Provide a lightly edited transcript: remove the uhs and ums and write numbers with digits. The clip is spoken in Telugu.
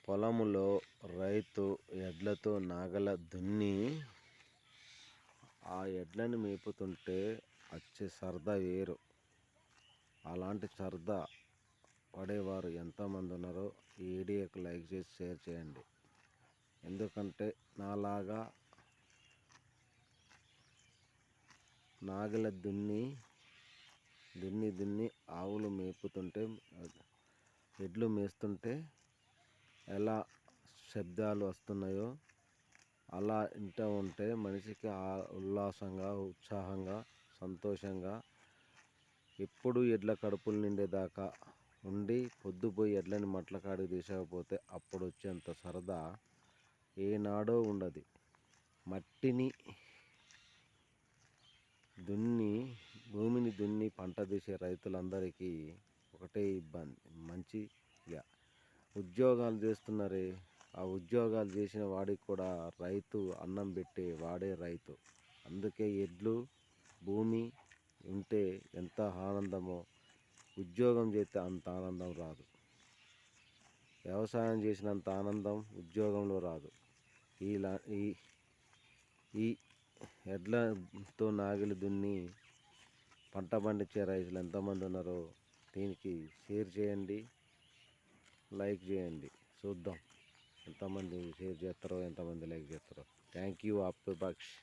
పొలములో రైతు ఎడ్లతో నాగలి దున్ని ఆ ఎడ్లని మేపుతుంటే వచ్చే సరదా వేరు. అలాంటి సరదా పడేవారు ఎంతమంది ఉన్నారో ఈ వీడియోకి లైక్ చేసి షేర్ చేయండి. ఎందుకంటే నాలాగా నాగలి దున్ని ఆవులు మేపుతుంటే, ఎడ్లు మేస్తుంటే ఎలా శబ్దాలు వస్తున్నాయో అలా వింటూ ఉంటే మనిషికి ఉల్లాసంగా, ఉత్సాహంగా, సంతోషంగా ఎప్పుడు ఎడ్ల కడుపులు నిండేదాకా ఉండి పొద్దుపోయి ఎడ్లని మట్ల కాడికి తీసుకపోతే అప్పుడు వచ్చేంత సరదా ఏనాడో ఉండదు. మట్టిని భూమిని దున్ని పంట తీసే రైతులందరికీ ఒకటే ఇబ్బంది, మంచిగా ఉద్యోగాలు చేస్తున్నారే, ఆ ఉద్యోగాలు చేసిన వాడికి కూడా రైతు అన్నం పెట్టే వాడే రైతు. అందుకే ఎడ్లు భూమి ఉంటే ఎంత ఆనందమో ఉద్యోగం చేస్తే అంత ఆనందం రాదు. వ్యవసాయం చేసినంత ఆనందం ఉద్యోగంలో రాదు. ఈ ఎడ్లతో నాగలి దున్ని పంట పండించే రైతులు ఎంతమంది ఉన్నారో దీనికి షేర్ చేయండి, లైక్ చేయండి. చూద్దాం ఎంతమంది షేర్ చేస్తారో, ఎంతమంది లైక్ చేస్తారో. Thank you. ఆప్తో బక్ష్.